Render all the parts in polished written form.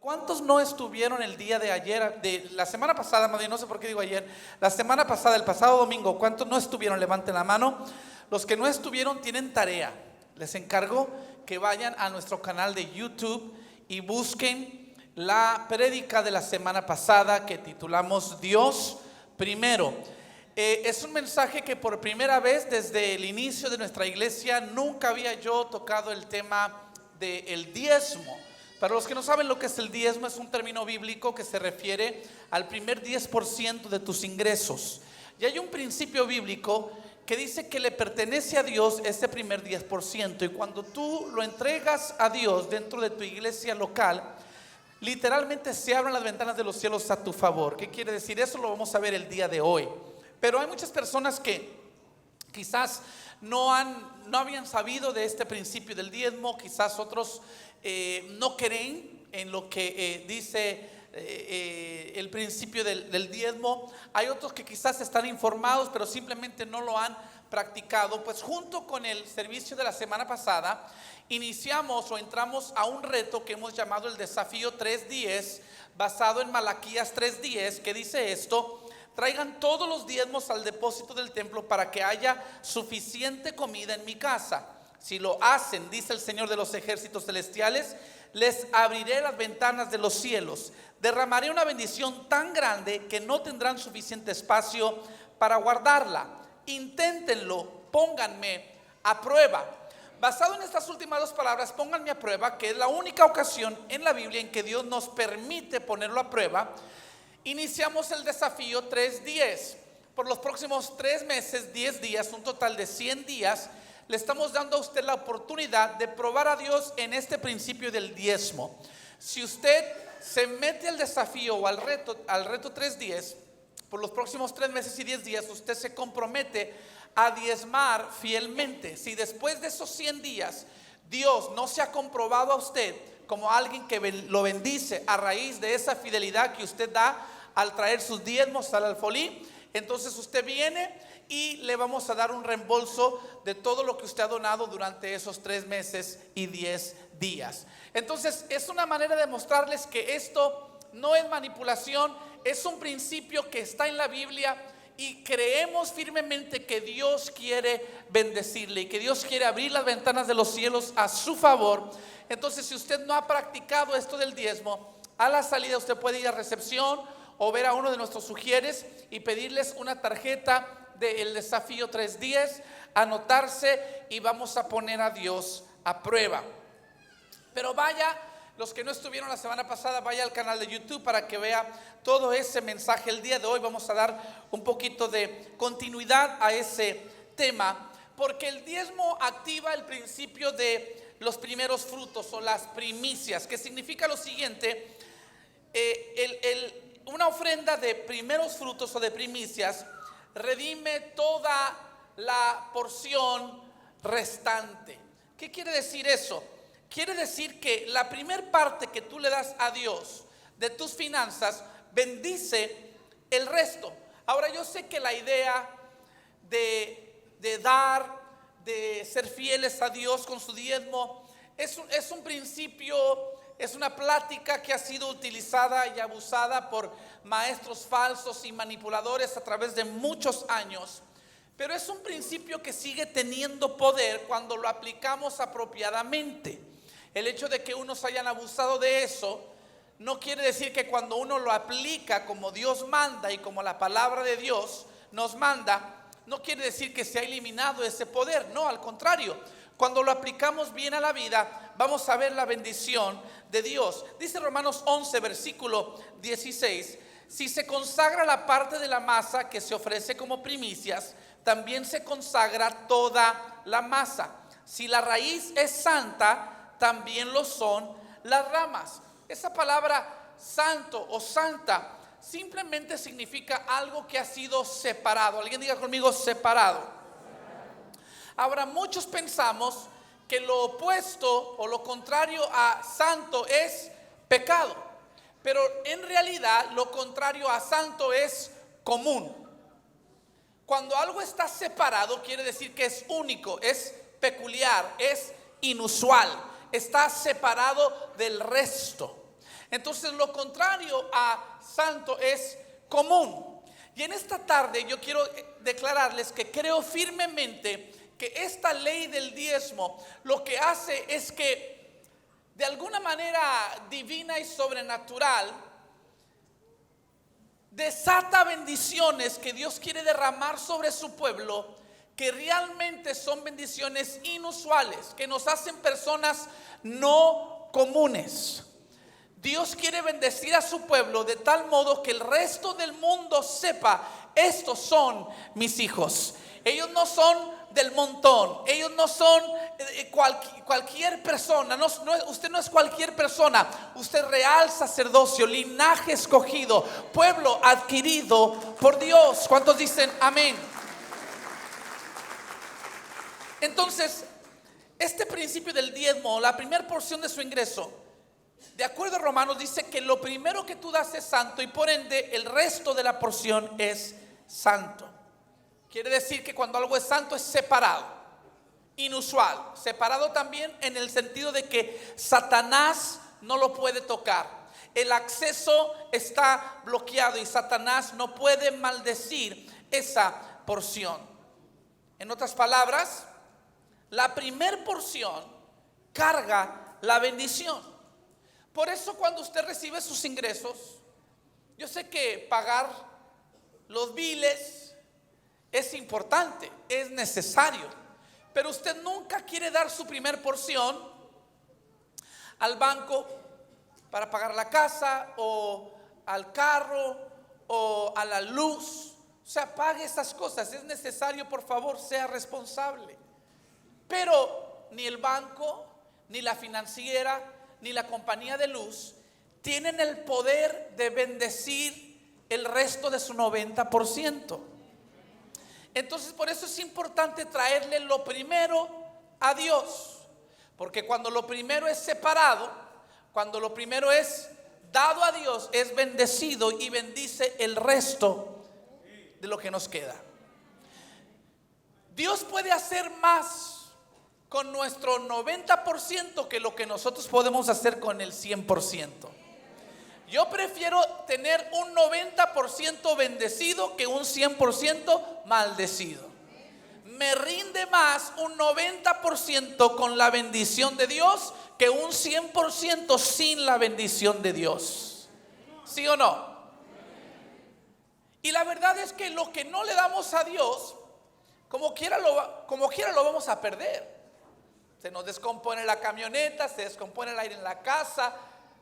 ¿Cuántos no estuvieron el día de ayer, de la semana pasada, más bien, no sé por qué digo ayer, la semana pasada, el pasado domingo? ¿Cuántos no estuvieron? Levanten la mano. Los que no estuvieron tienen tarea. Les encargo que vayan a nuestro canal de YouTube y busquen la prédica de la semana pasada que titulamos Dios Primero. Es un mensaje que por primera vez desde el inicio de nuestra iglesia nunca había yo tocado el tema del diezmo. Para los que no saben lo que es el diezmo, es un término bíblico que se refiere al primer 10% de tus ingresos. Y hay un principio bíblico que dice que le pertenece a Dios ese primer 10%. Y cuando tú lo entregas a Dios dentro de tu iglesia local, literalmente se abren las ventanas de los cielos a tu favor. ¿Qué quiere decir eso? Lo vamos a ver el día de hoy. Pero hay muchas personas que quizás no habían sabido de este principio del diezmo. Quizás otros no creen en lo que dice el principio del diezmo. Hay otros que quizás están informados, pero simplemente no lo han practicado. Pues junto con el servicio de la semana pasada, iniciamos o entramos a un reto que hemos llamado el desafío 3:10, basado en Malaquías 3:10, que dice esto: traigan todos los diezmos al depósito del templo para que haya suficiente comida en mi casa. Si lo hacen, dice el Señor de los ejércitos celestiales, les abriré las ventanas de los cielos. Derramaré una bendición tan grande que no tendrán suficiente espacio para guardarla. Inténtenlo, pónganme a prueba. Basado en estas últimas dos palabras, pónganme a prueba, que es la única ocasión en la Biblia en que Dios nos permite ponerlo a prueba, iniciamos el desafío 3:10. Por los próximos 3 meses, 10 días, un total de 100 días, le estamos dando a usted la oportunidad de probar a Dios en este principio del diezmo. Si usted se mete al desafío o al reto 3:10, por los próximos 3 meses y 10 días, usted se compromete a diezmar fielmente. Si después de esos 100 días Dios no se ha comprobado a usted como alguien que lo bendice a raíz de esa fidelidad que usted da al traer sus diezmos al alfolí, entonces usted viene y le vamos a dar un reembolso de todo lo que usted ha donado durante esos 3 meses y 10 días. Entonces es una manera de mostrarles que esto no es manipulación, es un principio que está en la Biblia y creemos firmemente que Dios quiere bendecirle y que Dios quiere abrir las ventanas de los cielos a su favor. Entonces, si usted no ha practicado esto del diezmo, a la salida usted puede ir a recepción o ver a uno de nuestros sugieres y pedirles una tarjeta del desafío 3:10, anotarse y vamos a poner a Dios a prueba. Pero vaya, los que no estuvieron la semana pasada, vaya al canal de YouTube para que vea todo ese mensaje. El día de hoy vamos a dar un poquito de continuidad a ese tema, porque el diezmo activa el principio de los primeros frutos o las primicias, que significa lo siguiente: una ofrenda de primeros frutos o de primicias redime toda la porción restante. ¿Qué quiere decir eso? Quiere decir que la primer parte que tú le das a Dios de tus finanzas bendice el resto. Ahora, yo sé que la idea de dar, de ser fieles a Dios con su diezmo, es un principio, es una plática que ha sido utilizada y abusada por maestros falsos y manipuladores a través de muchos años. Pero es un principio que sigue teniendo poder cuando lo aplicamos apropiadamente. El hecho de que unos hayan abusado de eso no quiere decir que cuando uno lo aplica como Dios manda y como la palabra de Dios nos manda, no quiere decir que se ha eliminado ese poder. No, al contrario, cuando lo aplicamos bien a la vida, vamos a ver la bendición de Dios. Dice Romanos 11, versículo 16: si se consagra la parte de la masa que se ofrece como primicias, también se consagra toda la masa. Si la raíz es santa, también lo son las ramas. Esa palabra santo o santa simplemente significa algo que ha sido separado. Alguien diga conmigo: separado. Ahora, muchos pensamos que lo opuesto o lo contrario a santo es pecado, pero en realidad lo contrario a santo es común. Cuando algo está separado, quiere decir que es único, es peculiar, es inusual, está separado del resto. Entonces lo contrario a santo es común. Y en esta tarde yo quiero declararles que creo firmemente que esta ley del diezmo lo que hace es que de alguna manera divina y sobrenatural desata bendiciones que Dios quiere derramar sobre su pueblo, que realmente son bendiciones inusuales, que nos hacen personas no comunes. Dios quiere bendecir a su pueblo de tal modo que el resto del mundo sepa: estos son mis hijos. Ellos no son del montón, ellos no son cualquier persona. Usted no es cualquier persona. Usted es real sacerdocio, linaje escogido, pueblo adquirido por Dios. ¿Cuántos dicen amén? Entonces, este principio del diezmo, la primera porción de su ingreso, de acuerdo a Romanos, dice que lo primero que tú das es santo, y por ende el resto de la porción es santo. Quiere decir que cuando algo es santo es separado, inusual. Separado también en el sentido de que Satanás no lo puede tocar. El acceso está bloqueado y Satanás no puede maldecir esa porción. En otras palabras, la primer porción carga la bendición. Por eso cuando usted recibe sus ingresos, yo sé que pagar los biles es importante, es necesario, pero usted nunca quiere dar su primer porción al banco para pagar la casa o al carro o a la luz. O sea, pague esas cosas, es necesario, por favor, sea responsable. Pero ni el banco, ni la financiera, ni la compañía de luz tienen el poder de bendecir el resto de su 90%. Entonces por eso es importante traerle lo primero a Dios, porque cuando lo primero es separado, cuando lo primero es dado a Dios, es bendecido y bendice el resto de lo que nos queda. Dios puede hacer más con nuestro 90% que lo que nosotros podemos hacer con el 100%. Yo prefiero tener un 90% bendecido que un 100% maldecido. Me rinde más un 90% con la bendición de Dios que un 100% sin la bendición de Dios. ¿Sí o no? Y la verdad es que lo que no le damos a Dios, como quiera lo vamos a perder. Se nos descompone la camioneta, se descompone el aire en la casa,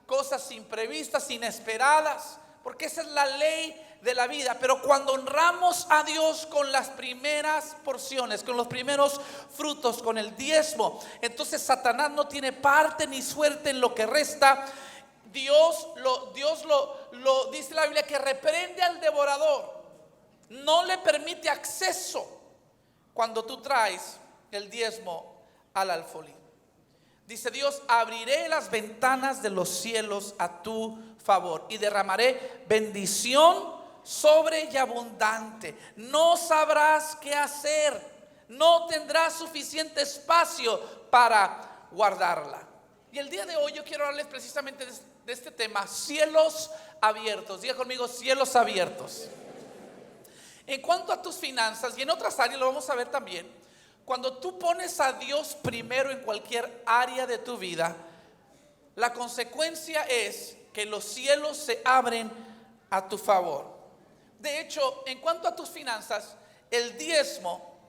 cosas imprevistas, inesperadas, porque esa es la ley de la vida. Pero cuando honramos a Dios con las primeras porciones, con los primeros frutos, con el diezmo, entonces Satanás no tiene parte ni suerte en lo que resta. Dios lo dice la Biblia, que reprende al devorador, no le permite acceso cuando tú traes el diezmo al alfolí. Dice Dios: abriré las ventanas de los cielos a tu favor y derramaré bendición sobre y abundante. No sabrás qué hacer, no tendrás suficiente espacio para guardarla. Y el día de hoy yo quiero hablarles precisamente de este tema: cielos abiertos. Diga conmigo: cielos abiertos. En cuanto a tus finanzas y en otras áreas, lo vamos a ver también. Cuando tú pones a Dios primero en cualquier área de tu vida, la consecuencia es que los cielos se abren a tu favor. De hecho, en cuanto a tus finanzas, el diezmo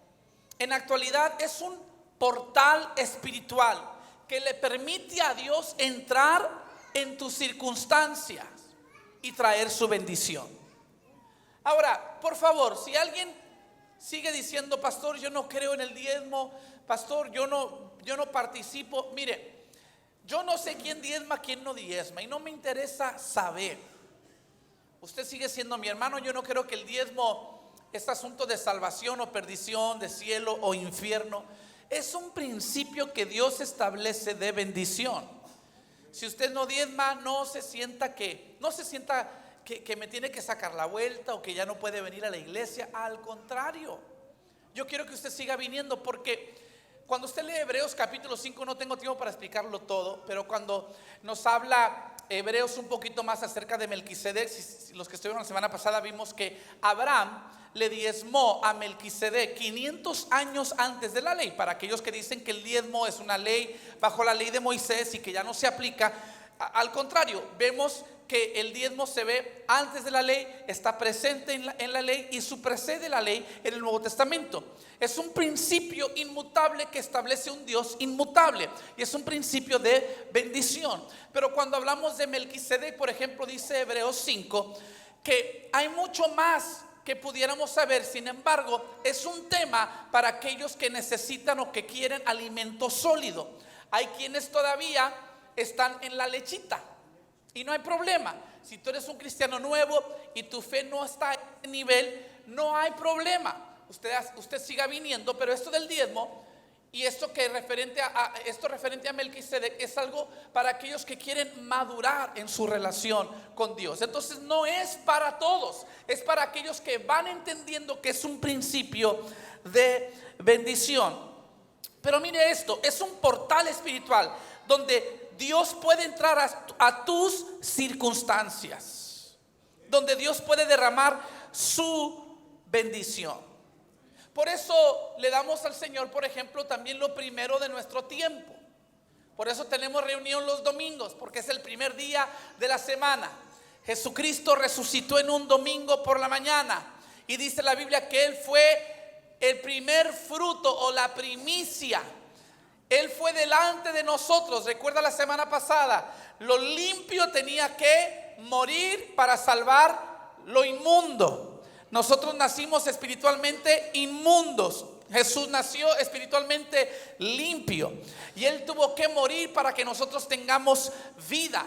en actualidad es un portal espiritual que le permite a Dios entrar en tus circunstancias y traer su bendición. Ahora, por favor, si alguien sigue diciendo: pastor, yo no creo en el diezmo, pastor, yo no participo. Mire, yo no sé quién diezma, quién no diezma, y no me interesa saber. Usted sigue siendo mi hermano. Yo no creo que el diezmo es asunto de salvación o perdición, de cielo o infierno. Es un principio que Dios establece de bendición. Si usted no diezma, no se sienta que me tiene que sacar la vuelta o que ya no puede venir a la iglesia. Al contrario, yo quiero que usted siga viniendo, porque cuando usted lee Hebreos capítulo 5, no tengo tiempo para explicarlo todo, pero cuando nos habla Hebreos un poquito más acerca de Melquisedec. Si los que estuvieron la semana pasada vimos que Abraham le diezmó a Melquisedec 500 años antes de la ley. Para aquellos que dicen que el diezmo es una ley bajo la ley de Moisés y que ya no se aplica, al contrario, vemos que el diezmo se ve antes de la ley, está presente en la ley y supersede la ley en el Nuevo Testamento. Es un principio inmutable que establece un Dios inmutable y es un principio de bendición. Pero cuando hablamos de Melquisedec, por ejemplo, dice Hebreos 5 que hay mucho más que pudiéramos saber. Sin embargo, es un tema para aquellos que necesitan o que quieren alimento sólido. Hay quienes todavía están en la lechita y no hay problema. Si tú eres un cristiano nuevo y tu fe no está a ese nivel, no hay problema. Usted siga viniendo, pero esto del diezmo y esto referente a Melquisedec es algo para aquellos que quieren madurar en su relación con Dios. Entonces no es para todos, es para aquellos que van entendiendo que es un principio de bendición. Pero mire esto, es un portal espiritual donde Dios puede entrar a tus circunstancias, donde Dios puede derramar su bendición. Por eso le damos al Señor, por ejemplo, también lo primero de nuestro tiempo. Por eso tenemos reunión los domingos, porque es el primer día de la semana. Jesucristo resucitó en un domingo por la mañana y dice la Biblia que Él fue el primer fruto o la primicia. Él fue delante de nosotros. Recuerda la semana pasada, lo limpio tenía que morir para salvar lo inmundo. Nosotros nacimos espiritualmente inmundos. Jesús nació espiritualmente limpio y Él tuvo que morir para que nosotros tengamos vida.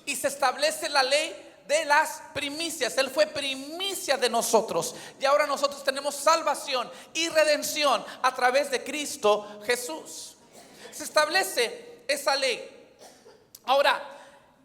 Y se establece la ley de las primicias. Él fue primicia de nosotros y ahora nosotros tenemos salvación y redención a través de Cristo Jesús. Se establece esa ley. Ahora,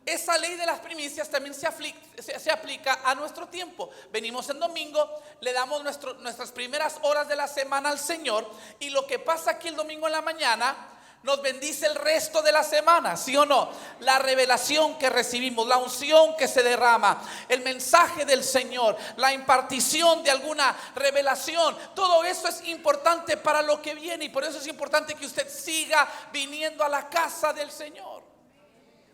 esa ley de las primicias también se aplica a nuestro tiempo. Venimos en domingo, le damos nuestras primeras horas de la semana al Señor, y lo que pasa aquí el domingo en la mañana nos bendice el resto de la semana, ¿sí o no? La revelación que recibimos, la unción que se derrama, el mensaje del Señor, la impartición de alguna revelación, todo eso es importante para lo que viene, y por eso es importante que usted siga viniendo a la casa del Señor.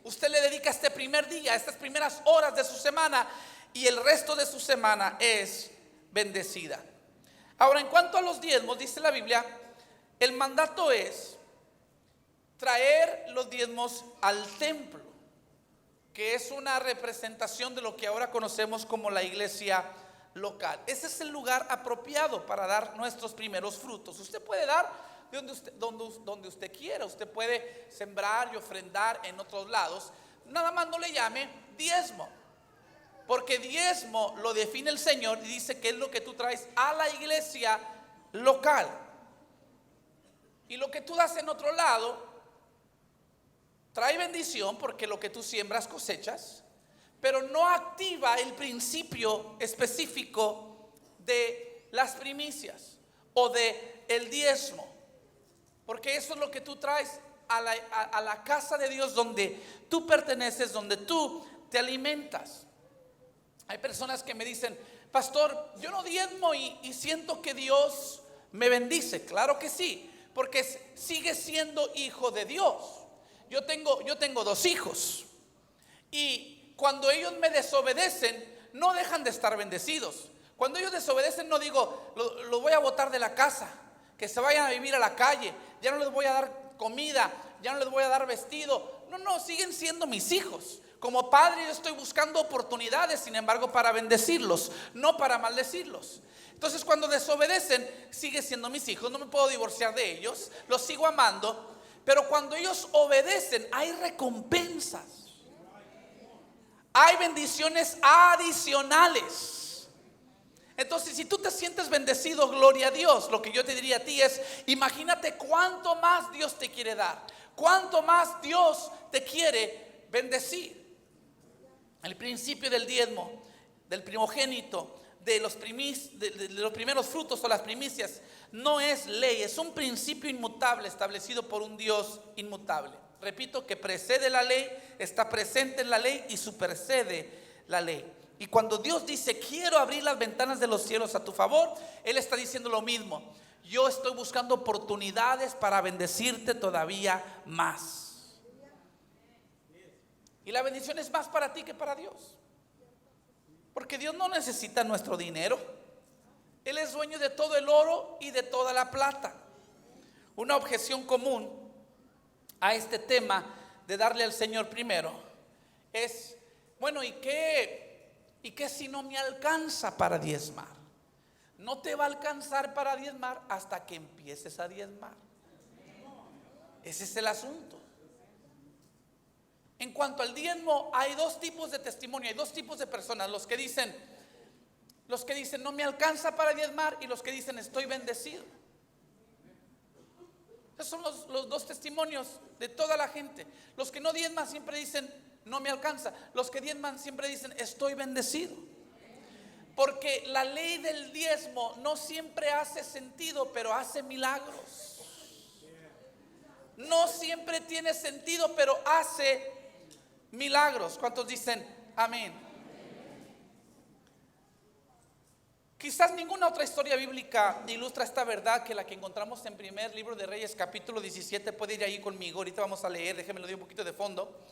Usted le dedica este primer día, estas primeras horas de su semana, y el resto de su semana es bendecida. Ahora, en cuanto a los diezmos, dice la Biblia, el mandato es traer los diezmos al templo, que es una representación de lo que ahora conocemos como la iglesia local. Ese es el lugar apropiado para dar nuestros primeros frutos. Usted puede dar de donde usted quiera. Usted puede sembrar y ofrendar en otros lados. Nada más no le llame diezmo, porque diezmo lo define el Señor y dice que es lo que tú traes a la iglesia local. Y lo que tú das en otro lado trae bendición, porque lo que tú siembras cosechas, pero no activa el principio específico de las primicias o de el diezmo. Porque eso es lo que tú traes a la casa de Dios, donde tú perteneces, donde tú te alimentas. Hay personas que me dicen: pastor, yo no diezmo y siento que Dios me bendice. Claro que sí, porque sigue siendo hijo de Dios. Yo tengo 2 hijos, y cuando ellos me desobedecen, no dejan de estar bendecidos. Cuando ellos desobedecen, no digo, lo voy a botar de la casa, que se vayan a vivir a la calle, ya no les voy a dar comida, ya no les voy a dar vestido. No, siguen siendo mis hijos. Como padre yo estoy buscando oportunidades, sin embargo, para bendecirlos, no para maldecirlos. Entonces, cuando desobedecen, sigue siendo mis hijos, no me puedo divorciar de ellos, los sigo amando. Pero cuando ellos obedecen, hay recompensas, hay bendiciones adicionales. Entonces, si tú te sientes bendecido, gloria a Dios. Lo que yo te diría a ti es: imagínate cuánto más Dios te quiere dar, cuánto más Dios te quiere bendecir. El principio del diezmo, del primogénito, de los primeros frutos o las primicias, no es ley, es un principio inmutable establecido por un Dios inmutable. Repito, que precede la ley, está presente en la ley y supersede la ley. Y cuando Dios dice, quiero abrir las ventanas de los cielos a tu favor, Él está diciendo lo mismo. Yo estoy buscando oportunidades para bendecirte todavía más. Y la bendición es más para ti que para Dios. Porque Dios no necesita nuestro dinero. Él es dueño de todo el oro y de toda la plata. Una objeción común a este tema de darle al Señor primero es, bueno, ¿y qué si no me alcanza para diezmar? No te va a alcanzar para diezmar hasta que empieces a diezmar. Ese es el asunto. En cuanto al diezmo, hay dos tipos de testimonio, hay dos tipos de personas: los que dicen no me alcanza para diezmar, y los que dicen estoy bendecido. Esos son los dos testimonios de toda la gente. Los que no diezman siempre dicen no me alcanza. Los que diezman siempre dicen estoy bendecido. Porque la ley del diezmo no siempre hace sentido, pero hace milagros. No siempre tiene sentido, pero hace milagros. ¿Cuántos dicen amén? Quizás ninguna otra historia bíblica ilustra esta verdad que la que encontramos en primer libro de Reyes, capítulo 17. Puede ir ahí conmigo, ahorita vamos a leer, déjenme lo doy un poquito de fondo.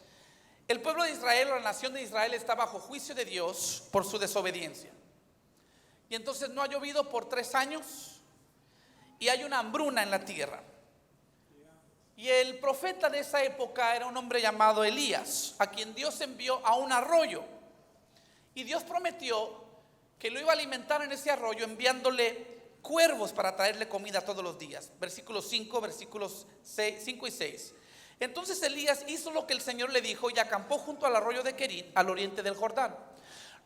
El pueblo de Israel, la nación de Israel, está bajo juicio de Dios por su desobediencia. Y entonces no ha llovido por 3 años y hay una hambruna en la tierra. Y el profeta de esa época era un hombre llamado Elías, a quien Dios envió a un arroyo. Y Dios prometió que lo iba a alimentar en ese arroyo, enviándole cuervos para traerle comida todos los días. Versículos 5, versículos 5 y 6. Entonces Elías hizo lo que el Señor le dijo y acampó junto al arroyo de Querit, al oriente del Jordán.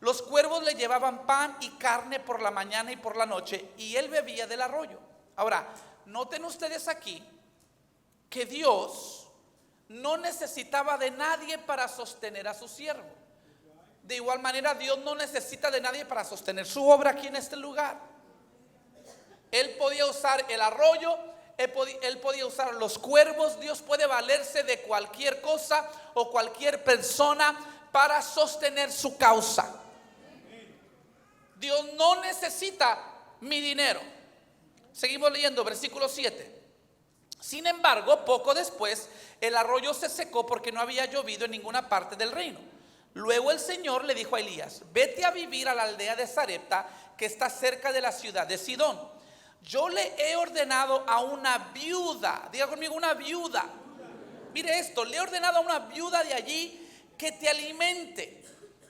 Los cuervos le llevaban pan y carne por la mañana y por la noche, y él bebía del arroyo. Ahora, noten ustedes aquí que Dios no necesitaba de nadie para sostener a su siervo. De igual manera, Dios no necesita de nadie para sostener su obra aquí en este lugar. Él podía usar el arroyo, él podía usar los cuervos. Dios puede valerse de cualquier cosa o cualquier persona para sostener su causa. Dios no necesita mi dinero. Seguimos leyendo, versículo 7. Sin embargo, poco después, el arroyo se secó porque no había llovido en ninguna parte del reino. Luego el Señor le dijo a Elías: vete a vivir a la aldea de Sarepta, que está cerca de la ciudad de Sidón. Yo le he ordenado a una viuda, diga conmigo, una viuda. Mire esto, le he ordenado a una viuda de allí que te alimente.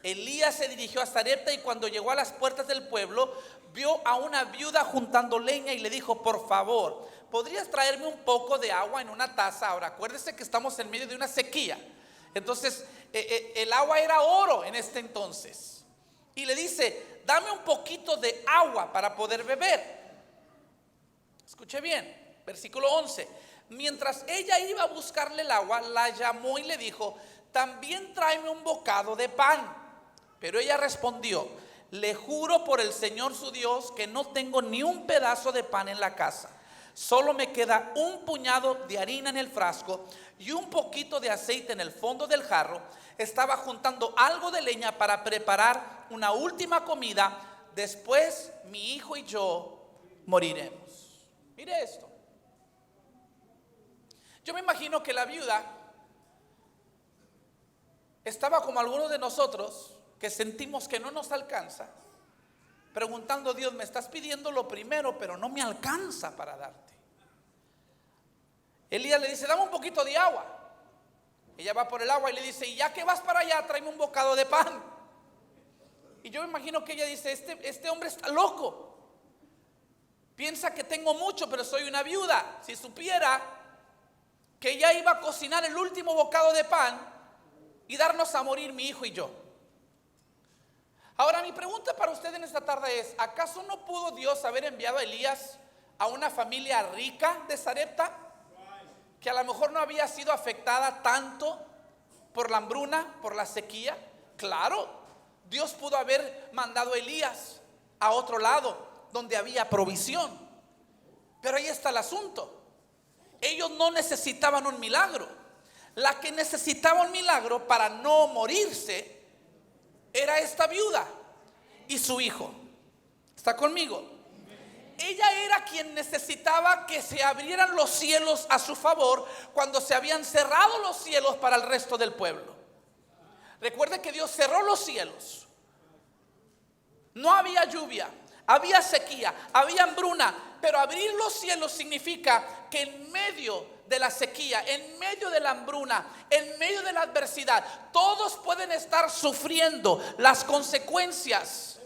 Elías se dirigió a Sarepta y cuando llegó a las puertas del pueblo, vio a una viuda juntando leña y le dijo: por favor, ¿podrías traerme un poco de agua en una taza? Ahora, acuérdese que estamos en medio de una sequía. Entonces, el agua era oro en este entonces. Y le dice: dame un poquito de agua para poder beber. Escuche bien, versículo 11. Mientras ella iba a buscarle el agua, la llamó y le dijo: también tráeme un bocado de pan. Pero ella respondió: le juro por el Señor su Dios que no tengo ni un pedazo de pan en la casa. Solo me queda un puñado de harina en el frasco y un poquito de aceite en el fondo del jarro. Estaba juntando algo de leña para preparar una última comida. Después mi hijo y yo moriremos. Mire esto. Yo me imagino que la viuda estaba como algunos de nosotros que sentimos que no nos alcanza, preguntando: Dios, me estás pidiendo lo primero, pero no me alcanza para darte. Elías le dice: dame un poquito de agua. Ella va por el agua y le dice: y ya que vas para allá, tráeme un bocado de pan. Y yo me imagino que ella dice: este hombre está loco. Piensa que tengo mucho, pero soy una viuda. Si supiera que ella iba a cocinar el último bocado de pan y darnos a morir mi hijo y yo. Ahora, mi pregunta para usted en esta tarde es: ¿acaso no pudo Dios haber enviado a Elías a una familia rica de Sarepta, que a lo mejor no había sido afectada tanto por la hambruna, por la sequía? Claro, Dios pudo haber mandado a Elías a otro lado donde había provisión. Pero ahí está el asunto: ellos no necesitaban un milagro. La que necesitaba un milagro para no morirse era esta viuda y su hijo. ¿Está conmigo? Ella era quien necesitaba que se abrieran los cielos a su favor cuando se habían cerrado los cielos para el resto del pueblo. Recuerde que Dios cerró los cielos. No había lluvia, había sequía, había hambruna, pero abrir los cielos significa que en medio de la sequía, en medio de la hambruna, en medio de la adversidad, todos pueden estar sufriendo las consecuencias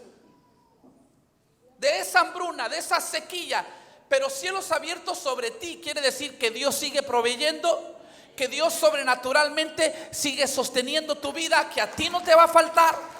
de esa hambruna, de esa sequía, pero cielos abiertos sobre ti quiere decir que Dios sigue proveyendo, que Dios sobrenaturalmente sigue sosteniendo tu vida, que a ti no te va a faltar.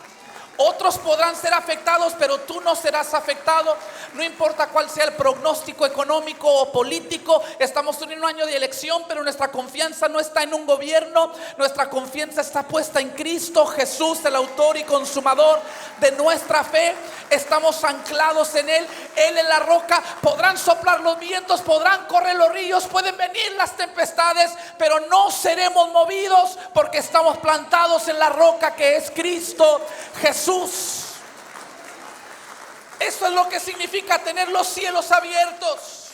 Otros podrán ser afectados, pero tú no serás afectado. No importa cuál sea el pronóstico económico o político. Estamos en un año de elección, pero nuestra confianza no está en un gobierno. Nuestra confianza está puesta en Cristo Jesús, el autor y consumador de nuestra fe. Estamos anclados en Él. Él es la roca. Podrán soplar los vientos, podrán correr los ríos, pueden venir las tempestades, pero no seremos movidos porque estamos plantados en la roca que es Cristo Jesús. Eso es lo que significa tener los cielos abiertos.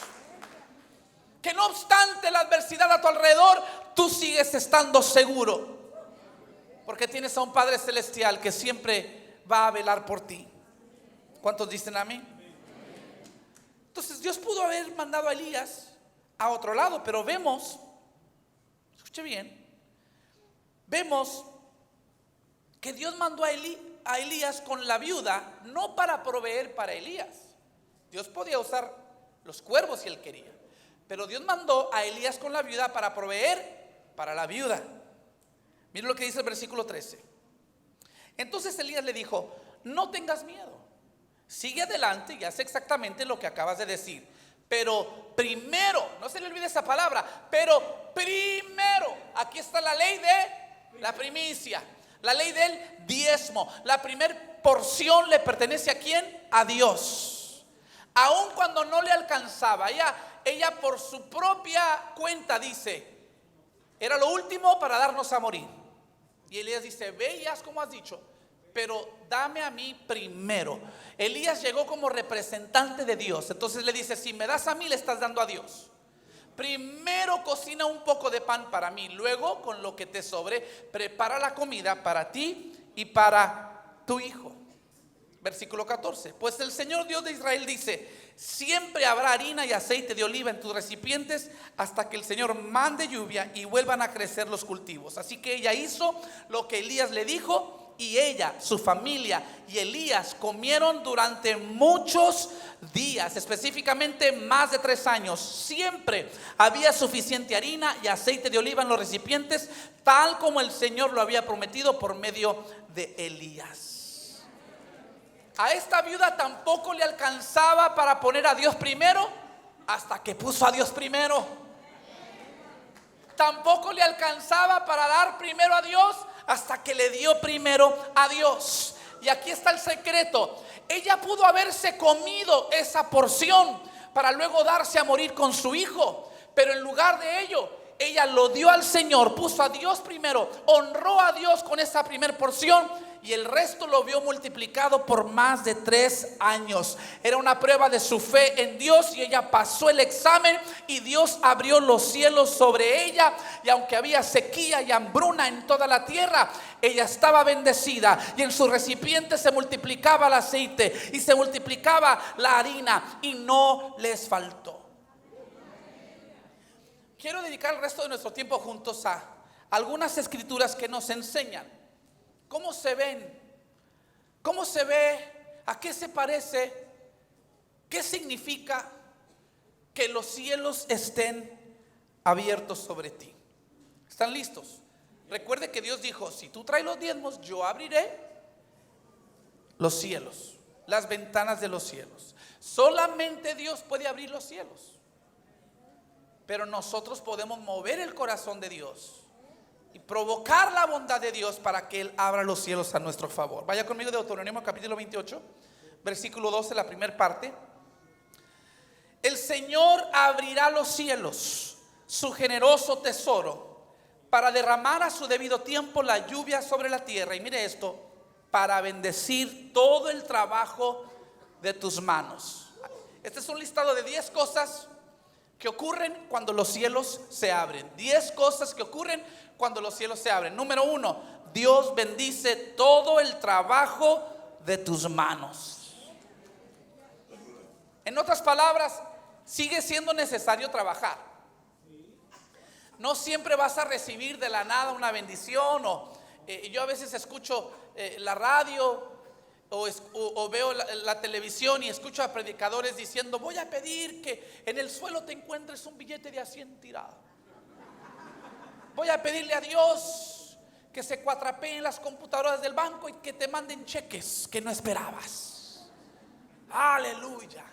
Que no obstante la adversidad a tu alrededor, tú sigues estando seguro, porque tienes a un Padre Celestial que siempre va a velar por ti. ¿Cuántos dicen amén? Entonces Dios pudo haber mandado a Elías a otro lado, pero vemos, escuche bien, vemos que Dios mandó a Elías con la viuda, no para proveer para Elías. Dios podía usar los cuervos si él quería, pero Dios mandó a Elías con la viuda para proveer para la viuda. Miren lo que dice el versículo 13. Entonces Elías le dijo: no tengas miedo, sigue adelante y haz exactamente lo que acabas de decir, pero primero, no se le olvide esa palabra, pero primero, aquí está la ley de la primicia, la ley del diezmo. La primer porción le pertenece ¿a quién? A Dios. Aun cuando no le alcanzaba, ella por su propia cuenta dice: era lo último para darnos a morir. Y Elías dice: ve y haz como has dicho, pero dame a mí primero. Elías llegó como representante de Dios. Entonces le dice: si me das a mí, le estás dando a Dios. Primero cocina un poco de pan para mí, luego con lo que te sobre prepara la comida para ti y para tu hijo. Versículo 14. Pues el Señor Dios de Israel dice: siempre habrá harina y aceite de oliva en tus recipientes hasta que el Señor mande lluvia y vuelvan a crecer los cultivos. Así que ella hizo lo que Elías le dijo, y ella, su familia y Elías comieron durante muchos días, específicamente más de 3 años. Siempre había suficiente harina y aceite de oliva en los recipientes, tal como el Señor lo había prometido por medio de Elías. A esta viuda tampoco le alcanzaba para poner a Dios primero, hasta que puso a Dios primero. Tampoco le alcanzaba para dar primero a Dios, hasta que le dio primero a Dios. Y aquí está el secreto: ella pudo haberse comido esa porción para luego darse a morir con su hijo, pero en lugar de ello, ella lo dio al Señor, puso a Dios primero, honró a Dios con esa primer porción, y el resto lo vio multiplicado por más de 3 años. Era una prueba de su fe en Dios, y ella pasó el examen, y Dios abrió los cielos sobre ella. Y aunque había sequía y hambruna en toda la tierra, ella estaba bendecida, y en su recipiente se multiplicaba el aceite y se multiplicaba la harina, y no les faltó. Quiero dedicar el resto de nuestro tiempo juntos a algunas escrituras que nos enseñan cómo se ven, cómo se ve, a qué se parece, qué significa que los cielos estén abiertos sobre ti. ¿Están listos? Recuerde que Dios dijo: si tú traes los diezmos, yo abriré los cielos, las ventanas de los cielos. Solamente Dios puede abrir los cielos, pero nosotros podemos mover el corazón de Dios y provocar la bondad de Dios para que Él abra los cielos a nuestro favor. Vaya conmigo a Deuteronomio capítulo 28, versículo 12, la primera parte. El Señor abrirá los cielos, su generoso tesoro, para derramar a su debido tiempo la lluvia sobre la tierra. Y mire esto, para bendecir todo el trabajo de tus manos. Este es un listado de 10 cosas que ocurren cuando los cielos se abren. 10 cosas que ocurren cuando los cielos se abren. Número 1, Dios bendice todo el trabajo de tus manos. En otras palabras, sigue siendo necesario trabajar. No siempre vas a recibir de la nada una bendición. Yo a veces escucho la radio o veo la televisión y escucho a predicadores diciendo: voy a pedir que en el suelo te encuentres un billete de $100 tirado. Voy a pedirle a Dios que se cuatrapeen las computadoras del banco y que te manden cheques que no esperabas. Aleluya.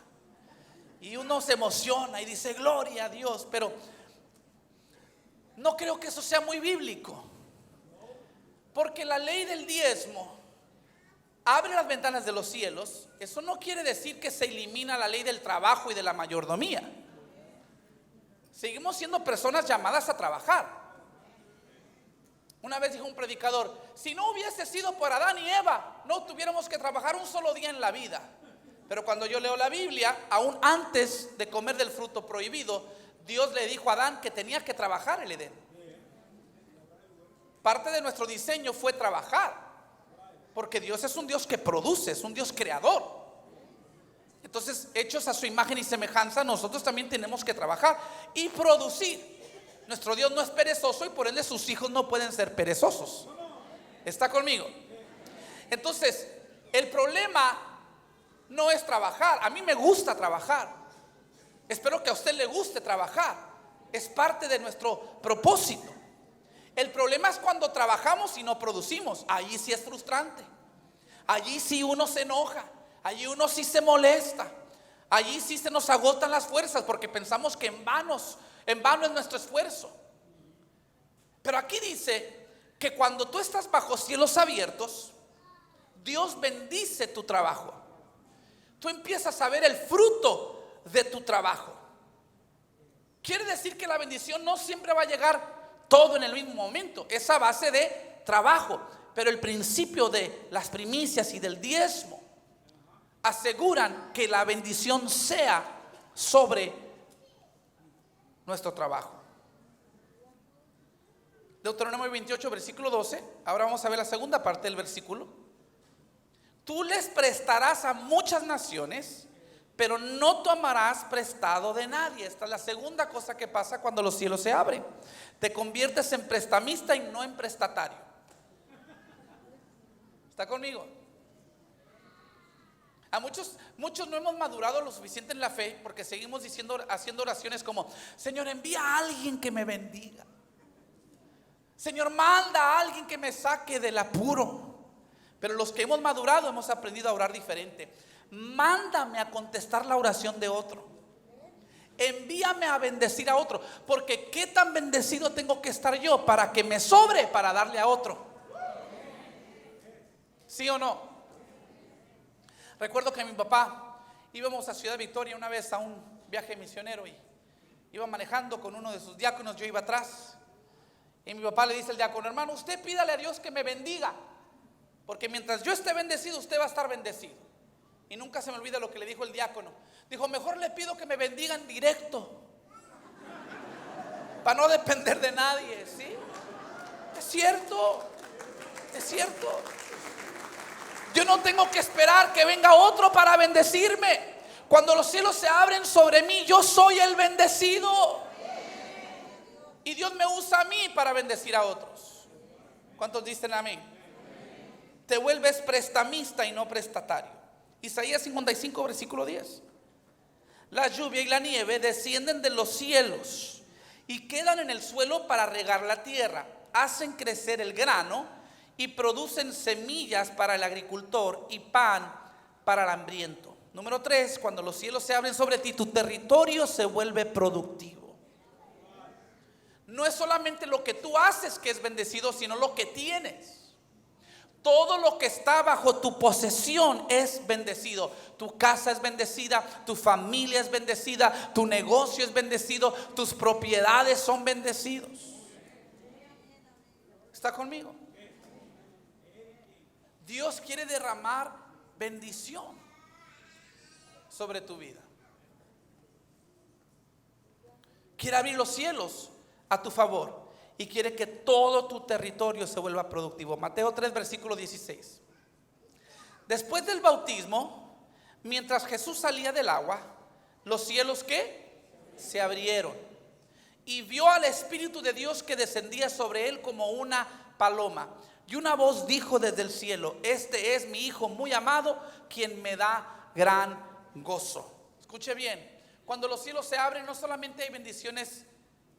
Y uno se emociona y dice: gloria a Dios. Pero no creo que eso sea muy bíblico, porque la ley del diezmo abre las ventanas de los cielos. Eso no quiere decir que se elimina la ley del trabajo y de la mayordomía. Seguimos siendo personas llamadas a trabajar. Una vez dijo un predicador: si no hubiese sido por Adán y Eva, no tuviéramos que trabajar un solo día en la vida. Pero cuando yo leo la Biblia, aún antes de comer del fruto prohibido, Dios le dijo a Adán que tenía que trabajar el Edén. Parte de nuestro diseño fue trabajar, porque Dios es un Dios que produce, es un Dios creador. Entonces, hechos a su imagen y semejanza, nosotros también tenemos que trabajar y producir. Nuestro Dios no es perezoso y por ende sus hijos no pueden ser perezosos. ¿Está conmigo? Entonces, el problema no es trabajar. A mí me gusta trabajar. Espero que a usted le guste trabajar. Es parte de nuestro propósito. El problema es cuando trabajamos y no producimos. Allí sí es frustrante. Allí sí uno se enoja. Allí uno sí se molesta. Allí sí se nos agotan las fuerzas porque pensamos que en vano es nuestro esfuerzo. Pero aquí dice que cuando tú estás bajo cielos abiertos, Dios bendice tu trabajo. Tú empiezas a ver el fruto de tu trabajo. Quiere decir que la bendición no siempre va a llegar todo en el mismo momento. Es a base de trabajo. Pero el principio de las primicias y del diezmo aseguran que la bendición sea sobre nuestro trabajo. Deuteronomio 28, versículo 12. Ahora vamos a ver la segunda parte del versículo. Tú les prestarás a muchas naciones, pero no tomarás prestado de nadie. Esta es la segunda cosa que pasa cuando los cielos se abren. Te conviertes en prestamista y no en prestatario. ¿Está conmigo? A muchos no hemos madurado lo suficiente en la fe porque seguimos haciendo oraciones como: Señor, envía a alguien que me bendiga. Señor, manda a alguien que me saque del apuro. Pero los que hemos madurado hemos aprendido a orar diferente. Mándame a contestar la oración de otro. Envíame a bendecir a otro. Porque qué tan bendecido tengo que estar yo para que me sobre para darle a otro. ¿Sí o no? Recuerdo que mi papá íbamos a Ciudad Victoria una vez a un viaje misionero y iba manejando con uno de sus diáconos. Yo iba atrás y mi papá le dice al diácono: hermano, usted pídale a Dios que me bendiga, porque mientras yo esté bendecido, usted va a estar bendecido. Y nunca se me olvida lo que le dijo el diácono. Dijo: mejor le pido que me bendigan directo, para no depender de nadie. ¿Sí? Es cierto. Es cierto. Yo no tengo que esperar que venga otro para bendecirme. Cuando los cielos se abren sobre mí, yo soy el bendecido. Y Dios me usa a mí para bendecir a otros. ¿Cuántos dicen amén? Te vuelves prestamista y no prestatario. Isaías 55, versículo 10. La lluvia y la nieve descienden de los cielos y quedan en el suelo para regar la tierra. Hacen crecer el grano y producen semillas para el agricultor y pan para el hambriento. Número 3, cuando los cielos se abren sobre ti, tu territorio se vuelve productivo. No es solamente lo que tú haces que es bendecido, sino lo que tienes. Todo lo que está bajo tu posesión es bendecido. Tu casa es bendecida, tu familia es bendecida, tu negocio es bendecido, tus propiedades son bendecidos. ¿Está conmigo? Dios quiere derramar bendición sobre tu vida. Quiere abrir los cielos a tu favor y quiere que todo tu territorio se vuelva productivo. Mateo 3, versículo 16. Después del bautismo, mientras Jesús salía del agua, los cielos ¿qué? Se abrieron y vio al Espíritu de Dios que descendía sobre él como una paloma. Y una voz dijo desde el cielo: este es mi Hijo muy amado, quien me da gran gozo. Escuche bien, cuando los cielos se abren, no solamente hay bendiciones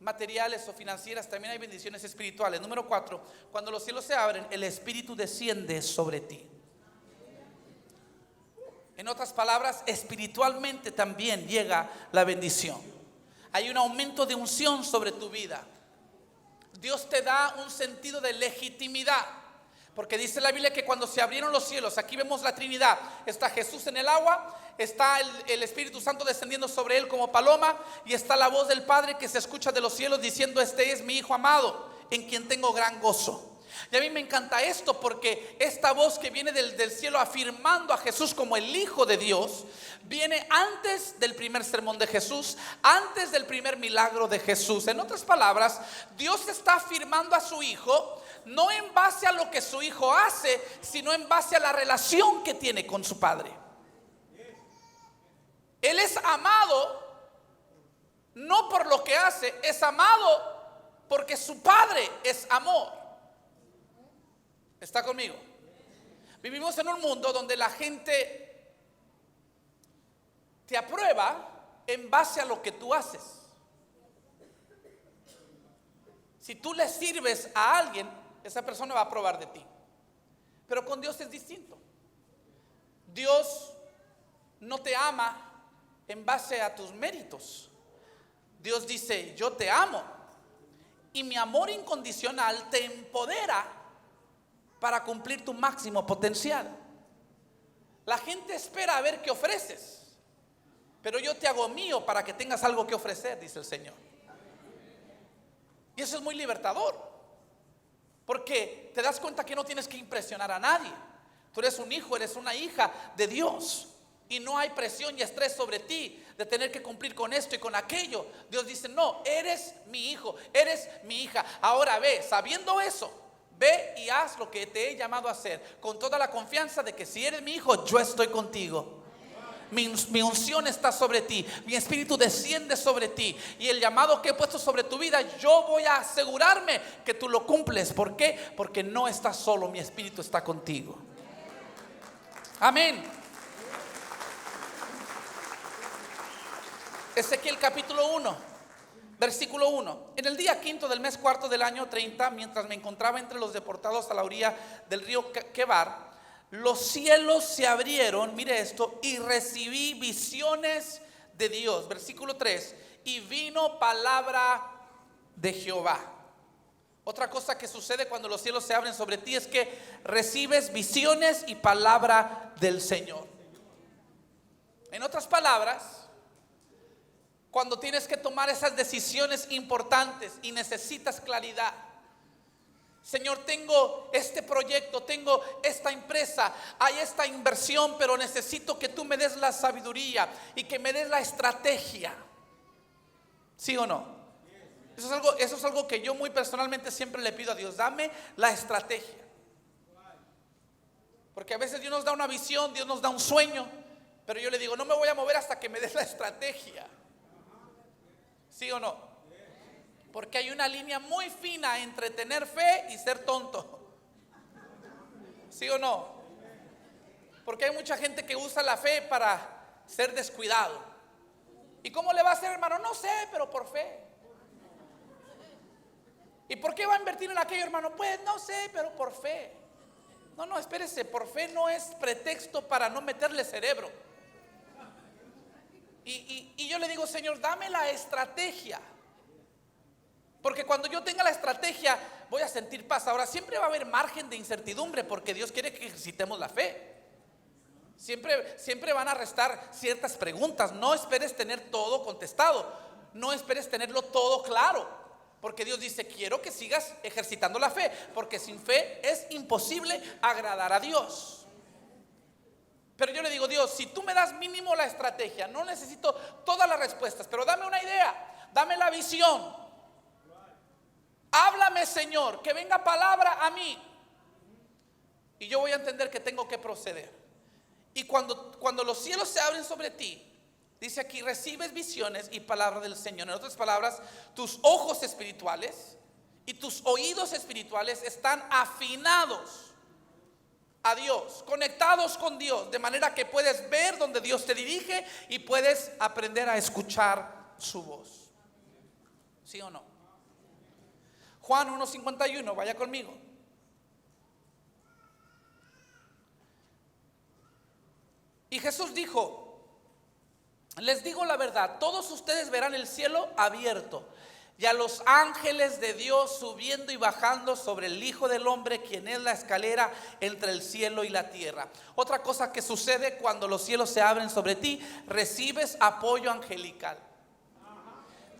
materiales o financieras, también hay bendiciones espirituales. Número 4, cuando los cielos se abren, el Espíritu desciende sobre ti. En otras palabras, espiritualmente también llega la bendición. Hay un aumento de unción sobre tu vida. Dios te da un sentido de legitimidad, porque dice la Biblia que cuando se abrieron los cielos, aquí vemos la Trinidad, está Jesús en el agua, está el Espíritu Santo descendiendo sobre él como paloma, y está la voz del Padre que se escucha de los cielos diciendo: este es mi Hijo amado, en quien tengo gran gozo. Y a mí me encanta esto, porque esta voz que viene del cielo afirmando a Jesús como el Hijo de Dios, viene antes del primer sermón de Jesús, antes del primer milagro de Jesús. En otras palabras, Dios está afirmando a su Hijo no en base a lo que su Hijo hace, sino en base a la relación que tiene con su Padre. Él es amado no por lo que hace, es amado porque su Padre es amor. ¿Está conmigo? Vivimos en un mundo donde la gente te aprueba en base a lo que tú haces. Si tú le sirves a alguien, esa persona va a aprobar de ti. Pero con Dios es distinto. Dios no te ama en base a tus méritos. Dios dice: yo te amo, y mi amor incondicional te empodera para cumplir tu máximo potencial. La gente espera a ver qué ofreces, pero yo te hago mío para que tengas algo que ofrecer, dice el Señor. Y eso es muy libertador, porque te das cuenta que no tienes que impresionar a nadie. Tú eres un hijo, eres una hija de Dios, y no hay presión y estrés sobre ti de tener que cumplir con esto y con aquello. Dios dice: no, eres mi hijo, eres mi hija. Ahora ve, sabiendo eso, ve y haz lo que te he llamado a hacer, con toda la confianza de que si eres mi hijo, yo estoy contigo. Mi unción está sobre ti, mi espíritu desciende sobre ti, y el llamado que he puesto sobre tu vida, yo voy a asegurarme que tú lo cumples. ¿Por qué? Porque no estás solo, mi espíritu está contigo. Amén. Ezequiel capítulo 1, versículo 1. En el día quinto del mes cuarto del año 30, mientras me encontraba entre los deportados a la orilla del río Quebar, los cielos se abrieron, mire esto, y recibí visiones de Dios. Versículo 3. Y vino palabra de Jehová. Otra cosa que sucede cuando los cielos se abren sobre ti es que recibes visiones y palabra del Señor. En otras palabras, cuando tienes que tomar esas decisiones importantes y necesitas claridad: Señor, tengo este proyecto, tengo esta empresa, hay esta inversión, pero necesito que tú me des la sabiduría y que me des la estrategia. ¿Sí o no? Eso es algo que yo muy personalmente siempre le pido a Dios: dame la estrategia. Porque a veces Dios nos da una visión, Dios nos da un sueño, pero yo le digo: no me voy a mover hasta que me des la estrategia. ¿Sí o no? Porque hay una línea muy fina entre tener fe y ser tonto. ¿Sí o no? Porque hay mucha gente que usa la fe para ser descuidado. ¿Y cómo le va a hacer, hermano? No sé, pero por fe. ¿Y por qué va a invertir en aquello, hermano? Pues no sé, pero por fe. No, espérese, por fe no es pretexto para no meterle cerebro. Y yo le digo: Señor, dame la estrategia. Porque cuando yo tenga la estrategia, voy a sentir paz. Ahora, siempre va a haber margen de incertidumbre, porque Dios quiere que ejercitemos la fe. Siempre van a restar ciertas preguntas. No esperes tener todo contestado, no esperes tenerlo todo claro. Porque Dios dice, quiero que sigas ejercitando la fe, porque sin fe es imposible agradar a Dios. Pero yo le digo, Dios, si tú me das mínimo la estrategia, no necesito todas las respuestas, pero dame una idea, dame la visión. Háblame, Señor, que venga palabra a mí. Y yo voy a entender que tengo que proceder. Y cuando los cielos se abren sobre ti, dice aquí, recibes visiones y palabra del Señor. En otras palabras, tus ojos espirituales y tus oídos espirituales están afinados a Dios, conectados con Dios, de manera que puedes ver donde Dios te dirige y puedes aprender a escuchar su voz. ¿Sí o no? Juan 1:51, vaya conmigo. Y Jesús dijo, les digo la verdad, todos ustedes verán el cielo abierto y a los ángeles de Dios subiendo y bajando sobre el Hijo del Hombre, quien es la escalera entre el cielo y la tierra. Otra cosa que sucede cuando los cielos se abren sobre ti, recibes apoyo angelical.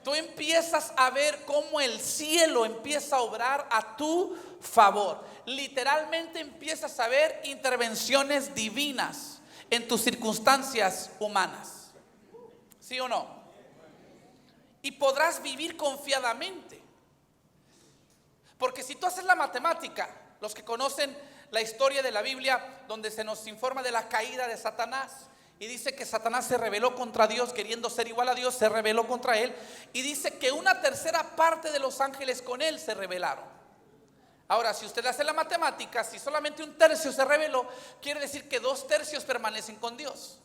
Tú empiezas a ver cómo el cielo empieza a obrar a tu favor. Literalmente empiezas a ver intervenciones divinas en tus circunstancias humanas. ¿Sí o no? Y podrás vivir confiadamente. Porque si tú haces la matemática, los que conocen la historia de la Biblia, donde se nos informa de la caída de Satanás, y dice que Satanás se rebeló contra Dios, queriendo ser igual a Dios, se rebeló contra él, y dice que una tercera parte de los ángeles con él se rebelaron. Ahora, si usted hace la matemática, si solamente un tercio se rebeló, quiere decir que 2/3 permanecen con Dios.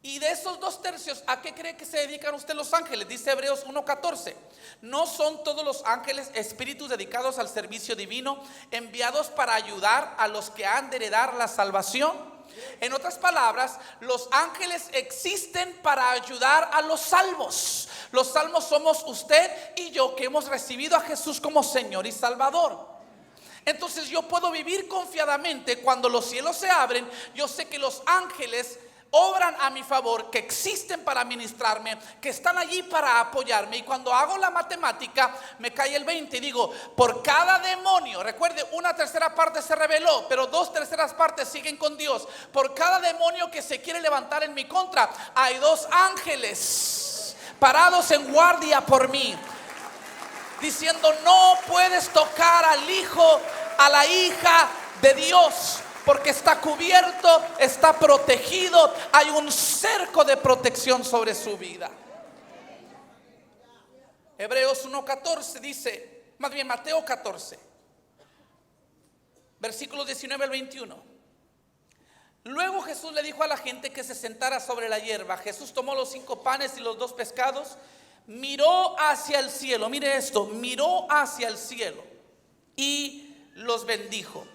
Y de esos 2/3, ¿a qué cree que se dedican usted los ángeles? Dice Hebreos 1:14. ¿No son todos los ángeles espíritus dedicados al servicio divino, enviados para ayudar a los que han de heredar la salvación? En otras palabras, los ángeles existen para ayudar a los salvos. Los salvos somos usted y yo, que hemos recibido a Jesús como Señor y Salvador. Entonces yo puedo vivir confiadamente cuando los cielos se abren. Yo sé que los ángeles obran a mi favor, que existen para ministrarme, que están allí para apoyarme. Y cuando hago la matemática, me cae el 20 y digo, por cada demonio, recuerde, una tercera parte se rebeló, pero 2/3 partes siguen con Dios. Por cada demonio que se quiere levantar en mi contra, hay 2 ángeles parados en guardia por mí, diciendo, no puedes tocar al hijo, a la hija de Dios, porque está cubierto, está protegido, hay un cerco de protección sobre su vida. Hebreos 1:14 dice, más bien Mateo 14, versículos 19 al 21. Luego Jesús le dijo a la gente que se sentara sobre la hierba. Jesús tomó los 5 panes y los 2 pescados, miró hacia el cielo, mire esto, miró hacia el cielo y los bendijo.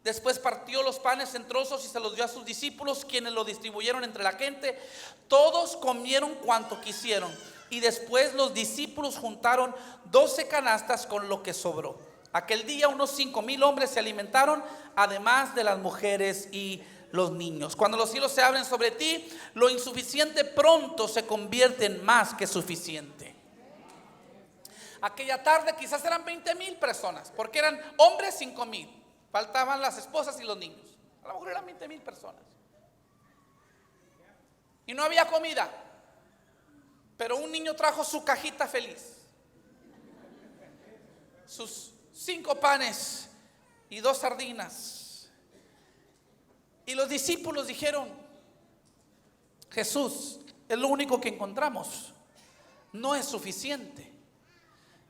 Después partió los panes en trozos y se los dio a sus discípulos, quienes lo distribuyeron entre la gente. Todos comieron cuanto quisieron, y después los discípulos juntaron 12 canastas con lo que sobró. Aquel día unos 5,000 hombres se alimentaron, además de las mujeres y los niños. Cuando los cielos se abren sobre ti, lo insuficiente pronto se convierte en más que suficiente. Aquella tarde quizás eran 20,000 personas, porque eran hombres 5,000. Faltaban las esposas y los niños. A lo mejor eran 20,000 personas. Y no había comida. Pero un niño trajo su cajita feliz. Sus 5 panes y 2 sardinas. Y los discípulos dijeron, Jesús, es lo único que encontramos. No es suficiente.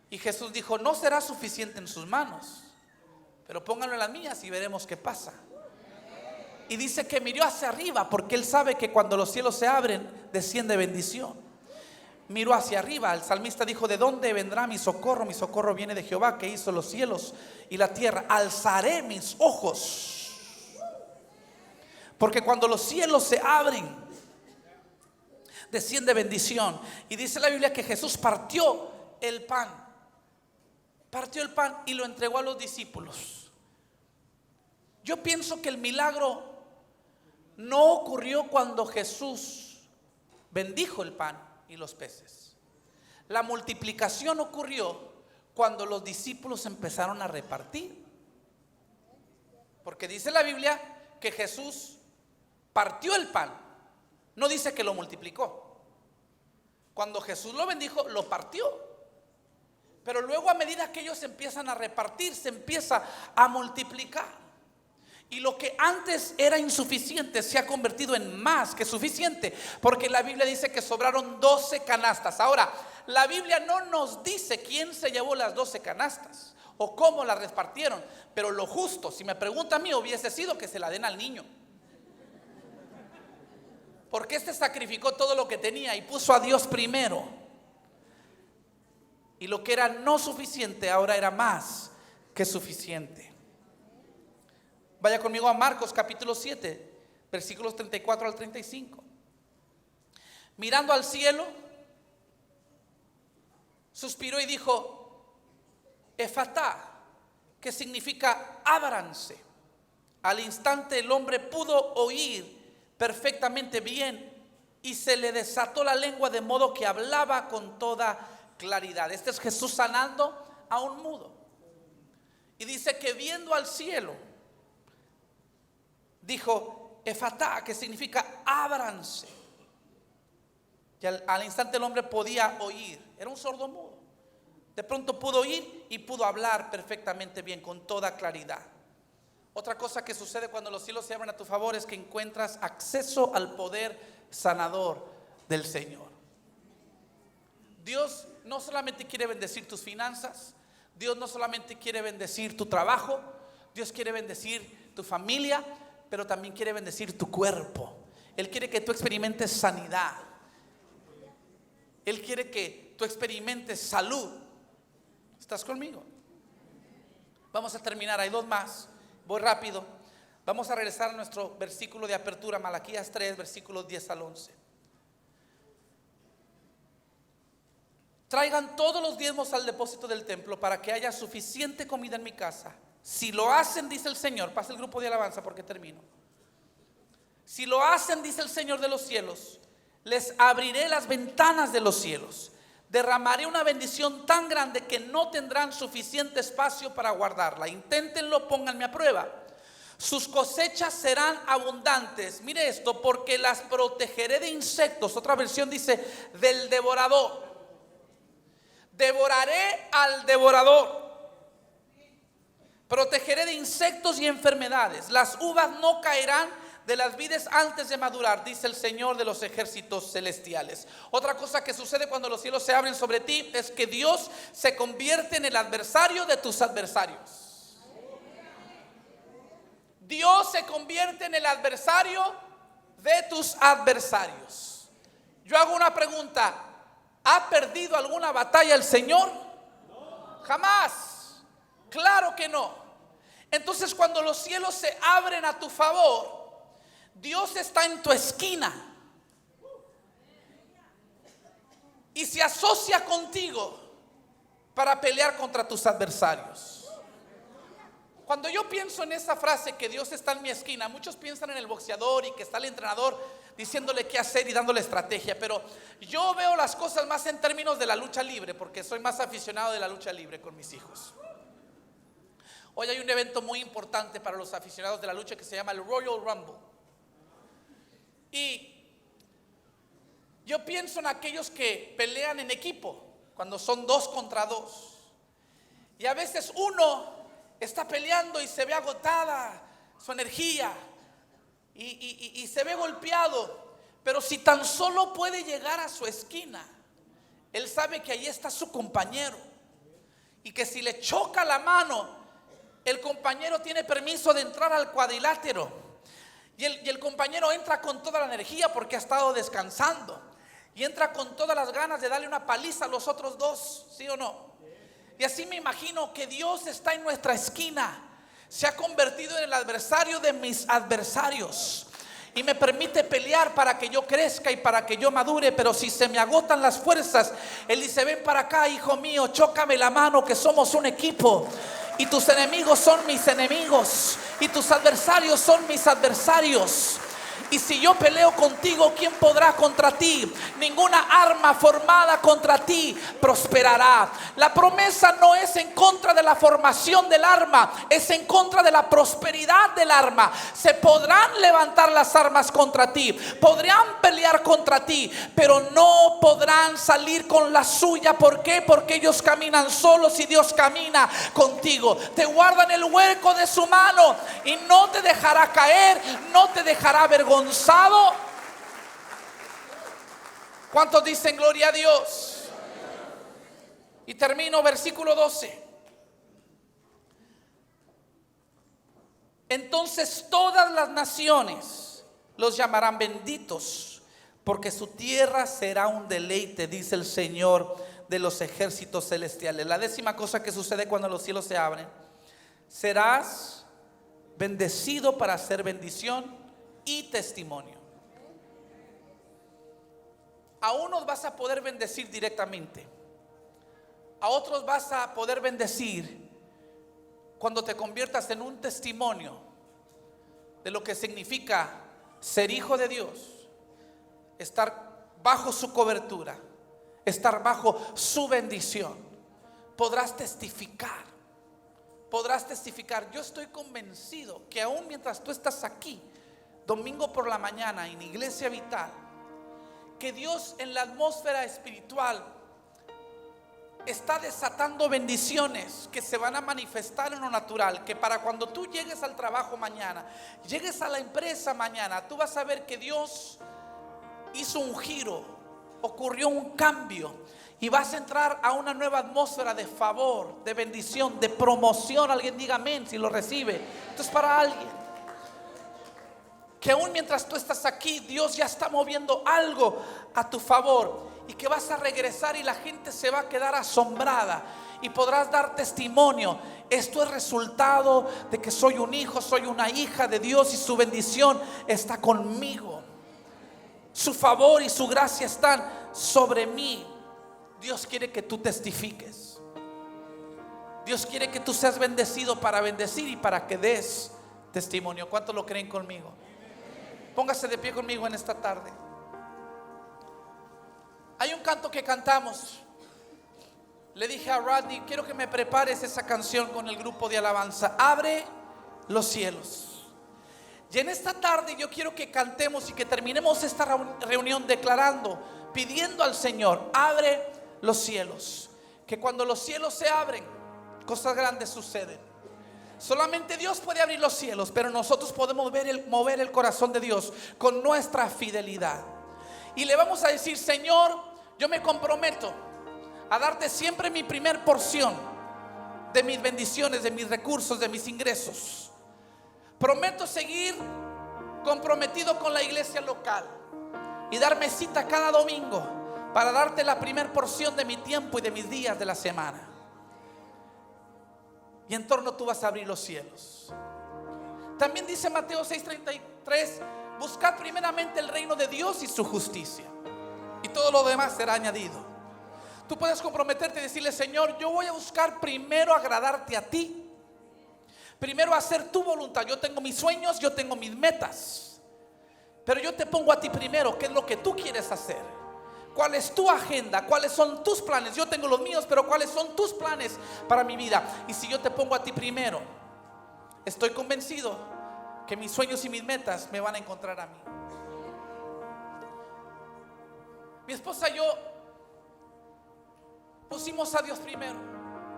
Y Jesús dijo, no será suficiente en sus manos, pero pónganlo en las mías y veremos qué pasa. Y dice que miró hacia arriba, porque él sabe que cuando los cielos se abren, desciende bendición. Miró hacia arriba. El salmista dijo, ¿de dónde vendrá mi socorro? Mi socorro viene de Jehová, que hizo los cielos y la tierra. Alzaré mis ojos, porque cuando los cielos se abren, desciende bendición. Y dice la Biblia que Jesús partió el pan y lo entregó a los discípulos. Yo pienso que el milagro no ocurrió cuando Jesús bendijo el pan y los peces. La multiplicación ocurrió cuando los discípulos empezaron a repartir. Porque dice la Biblia que Jesús partió el pan, no dice que lo multiplicó. Cuando Jesús lo bendijo, lo partió. Pero luego, a medida que ellos empiezan a repartir, se empieza a multiplicar. Y lo que antes era insuficiente se ha convertido en más que suficiente, porque la Biblia dice que sobraron 12 canastas. Ahora, la Biblia no nos dice quién se llevó las 12 canastas o cómo las repartieron, pero lo justo, si me pregunta a mí, hubiese sido que se la den al niño, porque este sacrificó todo lo que tenía y puso a Dios primero. Y lo que era no suficiente ahora era más que suficiente. Vaya conmigo a Marcos capítulo 7, versículos 34 al 35. Mirando al cielo, suspiró y dijo: Efatá, que significa ábranse. Al instante el hombre pudo oír perfectamente bien y se le desató la lengua, de modo que hablaba con toda claridad. Este es Jesús sanando a un mudo. Y dice que viendo al cielo, dijo Efatá, que significa ábranse. Y al instante el hombre podía oír. Era un sordo mudo. De pronto pudo oír y pudo hablar perfectamente bien, con toda claridad. Otra cosa que sucede cuando los cielos se abren a tu favor es que encuentras acceso al poder sanador del Señor. Dios no solamente quiere bendecir tus finanzas, Dios no solamente quiere bendecir tu trabajo, Dios quiere bendecir tu familia, pero también quiere bendecir tu cuerpo. Él quiere que tú experimentes sanidad. Él quiere que tú experimentes salud. ¿Estás conmigo? Vamos a terminar, hay dos más. Voy rápido. Vamos a regresar a nuestro versículo de apertura, Malaquías 3, versículos 10 al 11. Traigan todos los diezmos al depósito del templo para que haya suficiente comida en mi casa. Si lo hacen, dice el Señor, pasa el grupo de alabanza porque termino. Si lo hacen, dice el Señor de los cielos, les abriré las ventanas de los cielos, derramaré una bendición tan grande que no tendrán suficiente espacio para guardarla. Inténtenlo, pónganme a prueba. Sus cosechas serán abundantes. Mire esto: porque las protegeré de insectos. Otra versión dice del devorador. Devoraré al devorador. Protegeré de insectos y enfermedades. Las uvas no caerán de las vides antes de madurar, dice el Señor de los ejércitos celestiales. Otra cosa que sucede cuando los cielos se abren sobre ti es que Dios se convierte en el adversario de tus adversarios. Dios se convierte en el adversario de tus adversarios. Yo hago una pregunta: ¿ha perdido alguna batalla el Señor? Jamás. Claro que no. Entonces, cuando los cielos se abren a tu favor, Dios está en tu esquina y se asocia contigo para pelear contra tus adversarios. Cuando yo pienso en esa frase, que Dios está en mi esquina, muchos piensan en el boxeador y que está el entrenador diciéndole qué hacer y dándole estrategia, pero yo veo las cosas más en términos de la lucha libre, porque soy más aficionado de la lucha libre con mis hijos. Hoy hay un evento muy importante para los aficionados de la lucha que se llama el Royal Rumble. Y yo pienso en aquellos que pelean en equipo, cuando son 2 contra 2. Y a veces uno está peleando y se ve agotada su energía y se ve golpeado. Pero si tan solo puede llegar a su esquina, él sabe que ahí está su compañero. Y que si le choca la mano, el compañero tiene permiso de entrar al cuadrilátero. Y el compañero entra con toda la energía porque ha estado descansando. Y entra con todas las ganas de darle una paliza a los otros 2, ¿sí o no? Y así me imagino que Dios está en nuestra esquina. Se ha convertido en el adversario de mis adversarios. Y me permite pelear para que yo crezca y para que yo madure. Pero si se me agotan las fuerzas, Él dice: ven para acá, hijo mío, chócame la mano, que somos un equipo. Y tus enemigos son mis enemigos, y tus adversarios son mis adversarios. Y si yo peleo contigo, ¿quién podrá contra ti? Ninguna arma formada contra ti prosperará. La promesa no es en contra de la formación del arma, es en contra de la prosperidad del arma. Se podrán levantar las armas contra ti, podrán pelear contra ti, pero no podrán salir con la suya. ¿Por qué? Porque ellos caminan solos y Dios camina contigo. Te guarda en el hueco de su mano y no te dejará caer, no te dejará avergonzado. ¿Cuántos dicen gloria a Dios? Y termino versículo 12. Entonces todas las naciones los llamarán benditos, porque su tierra será un deleite, dice el Señor de los ejércitos celestiales. La 10ª cosa que sucede cuando los cielos se abren: serás bendecido para hacer bendición y testimonio. A unos vas a poder bendecir directamente, a otros vas a poder bendecir cuando te conviertas en un testimonio de lo que significa ser hijo de Dios, estar bajo su cobertura, estar bajo su bendición. Podrás testificar, podrás testificar. Yo estoy convencido que aún mientras tú estás aquí, domingo por la mañana en Iglesia Vital, que Dios en la atmósfera espiritual está desatando bendiciones que se van a manifestar en lo natural, que para cuando tú llegues al trabajo mañana, llegues a la empresa mañana, tú vas a ver que Dios hizo un giro, ocurrió un cambio, y vas a entrar a una nueva atmósfera de favor, de bendición, de promoción. Alguien diga amén si lo recibe. Esto es para alguien que aún mientras tú estás aquí, Dios ya está moviendo algo a tu favor, y que vas a regresar y la gente se va a quedar asombrada y podrás dar testimonio. Esto es resultado de que soy un hijo, soy una hija de Dios, y su bendición está conmigo, su favor y su gracia están sobre mí. Dios quiere que tú testifiques. Dios quiere que tú seas bendecido para bendecir y para que des testimonio. ¿Cuántos lo creen conmigo? Póngase de pie conmigo en esta tarde. Hay un canto que cantamos. Le dije a Rodney: quiero que me prepares esa canción con el grupo de alabanza. Abre los cielos. Y en esta tarde yo quiero que cantemos y que terminemos esta reunión declarando, pidiendo al Señor: abre los cielos. Que cuando los cielos se abren, cosas grandes suceden. Solamente Dios puede abrir los cielos, pero nosotros podemos mover el corazón de Dios con nuestra fidelidad. Y le vamos a decir: Señor, yo me comprometo a darte siempre mi primer porción de mis bendiciones, de mis recursos, de mis ingresos. Prometo seguir comprometido con la iglesia local y darme cita cada domingo para darte la primer porción de mi tiempo y de mis días de la semana. Y en torno tú vas a abrir los cielos. También dice Mateo 6:33: buscad primeramente el reino de Dios y su justicia, y todo lo demás será añadido. Tú puedes comprometerte y decirle: Señor, yo voy a buscar primero agradarte a ti, primero hacer tu voluntad. Yo tengo mis sueños, yo tengo mis metas, pero yo te pongo a ti primero. ¿Qué es lo que tú quieres hacer? ¿Cuál es tu agenda? ¿Cuáles son tus planes? Yo tengo los míos, pero ¿cuáles son tus planes para mi vida? Y si yo te pongo a ti primero, estoy convencido que mis sueños y mis metas me van a encontrar a mí. Mi esposa y yo pusimos a Dios primero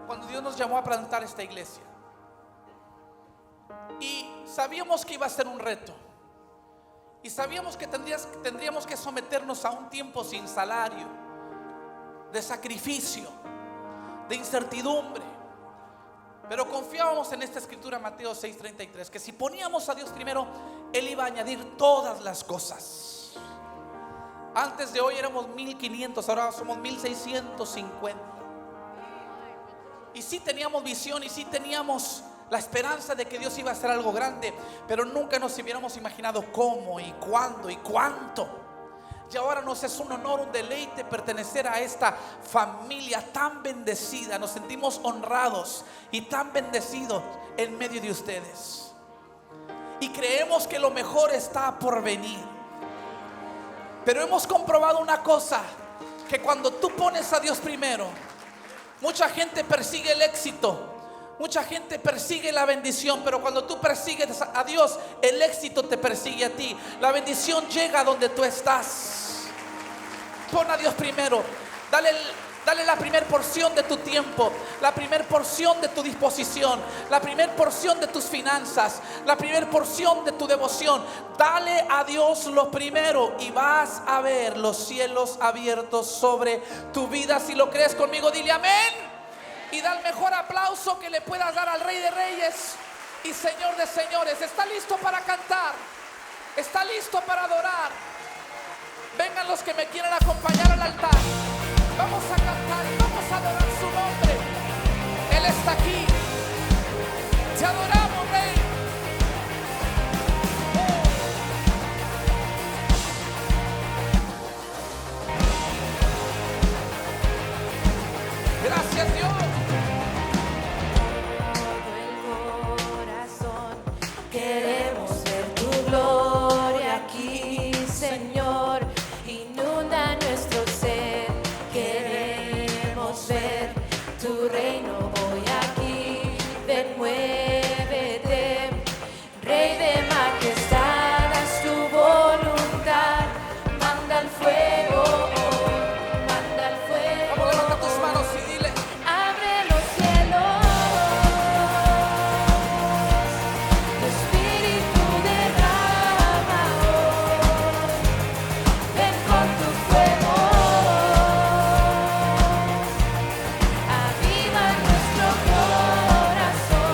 cuando Dios nos llamó a plantar esta iglesia, y sabíamos que iba a ser un reto. Y sabíamos que tendríamos que someternos a un tiempo sin salario, de sacrificio, de incertidumbre. Pero confiábamos en esta escritura, Mateo 6:33, que si poníamos a Dios primero, Él iba a añadir todas las cosas. Antes de hoy éramos 1500, ahora somos 1650. Y sí teníamos visión, y sí teníamos la esperanza de que Dios iba a hacer algo grande, pero nunca nos hubiéramos imaginado cómo y cuándo y cuánto. Y ahora nos es un honor, un deleite pertenecer a esta familia tan bendecida. Nos sentimos honrados y tan bendecidos en medio de ustedes. y creemos que lo mejor está por venir. Pero hemos comprobado una cosa, que cuando tú pones a Dios primero, mucha gente persigue el éxito, mucha gente persigue la bendición, pero cuando tú persigues a Dios, el éxito te persigue a ti. La bendición llega donde tú estás. Pon a Dios primero. Dale la primer porción de tu tiempo, la primer porción de tu disposición, la primer porción de tus finanzas, la primer porción de tu devoción. Dale a Dios lo primero y vas a ver los cielos abiertos sobre tu vida. Si lo crees conmigo, dile amén. Y da el mejor aplauso que le puedas dar al Rey de Reyes y Señor de Señores. ¿Está listo para cantar? ¿Está listo para adorar? Vengan los que me quieran acompañar al altar. Vamos a cantar y vamos a adorar su nombre. Él está aquí. Te adoramos, Rey. Gracias, Dios. Todo el corazón queremos ver tu gloria aquí, Señor. Inunda nuestro ser. Queremos ver tu reino hoy aquí. Ven, muévete, Rey de majestad, haz tu voluntad. Manda el fuego hoy, manda el fuego. Vamos, levanta tus manos y dile: Abre los cielos, tu espíritu derrama hoy. Ven con tu fuego, aviva nuestro corazón.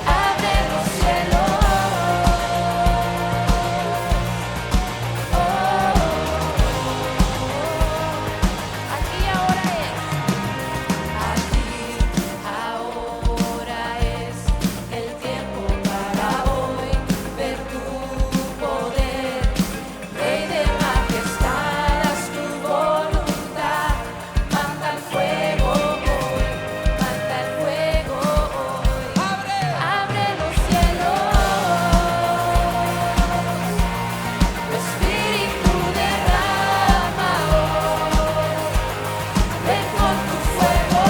Abre los cielos, aquí ahora es el tiempo para hoy ver tu poder. Rey de majestad, haz tu voluntad. Manda el fuego hoy, manda el fuego hoy. Abre los cielos, tu espíritu derrama hoy. Ven con tu fuego,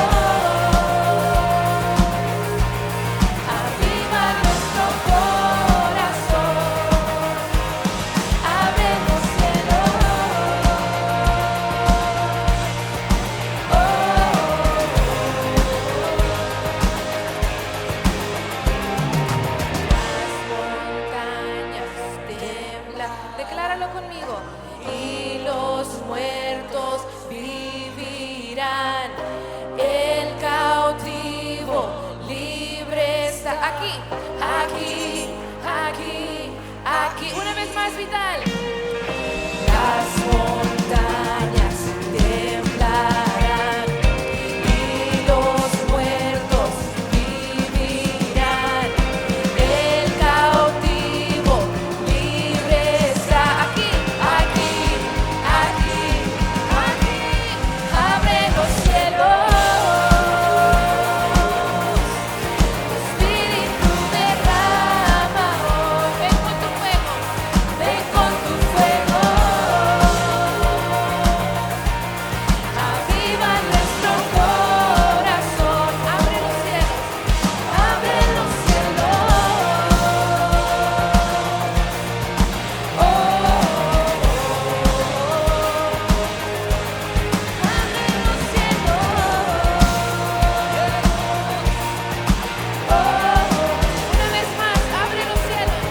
aviva nuestro corazón. Abre los cielos, las montañas tiemblan. Decláralo conmigo. Y los muertos vivirán. El cautivo libre está. Aquí, aquí, aquí, aquí. Una vez más, Vital. Las montañas temblarán y los muertos vivirán. El cautivo libre está. Aquí, aquí, aquí, aquí. Abre los cielos, tu espíritu derrama hoy. Ven con tu fuego, ven con tu fuego. Aviva nuestro corazón. Abre los cielos, abre los cielos. Oh, abre los cielos. Una vez más, abre los cielos.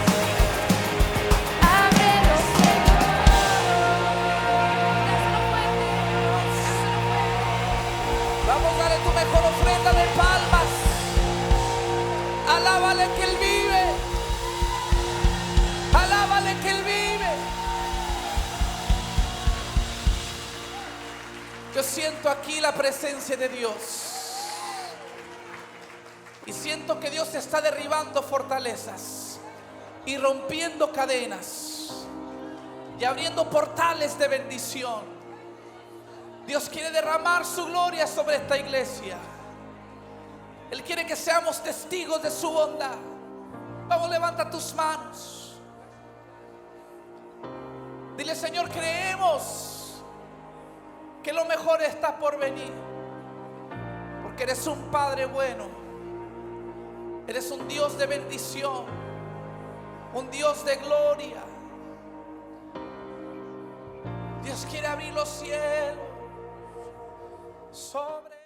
Abre los cielos. Dáselo fuerte, dáselo fuerte. vamos, dale tu mejor ofrenda de palmas. Alábale que Él vive. Alábale que Él vive. Yo siento aquí la presencia de Dios. Y siento que Dios está derribando fortalezas y rompiendo cadenas y abriendo portales de bendición. Dios quiere derramar su gloria sobre esta iglesia. Él quiere que seamos testigos de su bondad. Vamos, levanta tus manos. Dile: Señor, creemos que lo mejor está por venir, porque eres un Padre bueno, eres un Dios de bendición, un Dios de gloria. Dios quiere abrir los cielos sobre.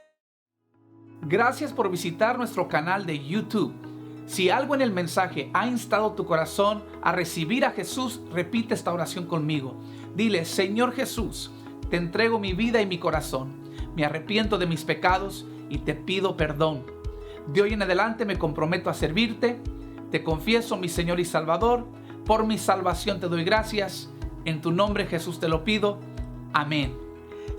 Gracias por visitar nuestro canal de YouTube. Si algo en el mensaje ha instado tu corazón a recibir a Jesús, repite esta oración conmigo. Dile: Señor Jesús, te entrego mi vida y mi corazón. Me arrepiento de mis pecados y te pido perdón. De hoy en adelante me comprometo a servirte. Te confieso, mi Señor y Salvador. Por mi salvación te doy gracias. En tu nombre, Jesús, te lo pido. Amén.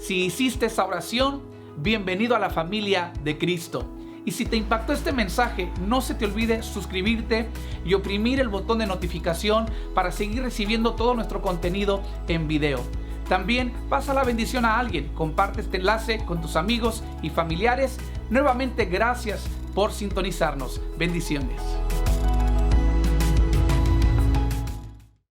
Si hiciste esa oración, bienvenido a la familia de Cristo. Y si te impactó este mensaje, no se te olvide suscribirte y oprimir el botón de notificación para seguir recibiendo todo nuestro contenido en video. También pasa la bendición a alguien, comparte este enlace con tus amigos y familiares. Nuevamente, gracias por sintonizarnos. Bendiciones.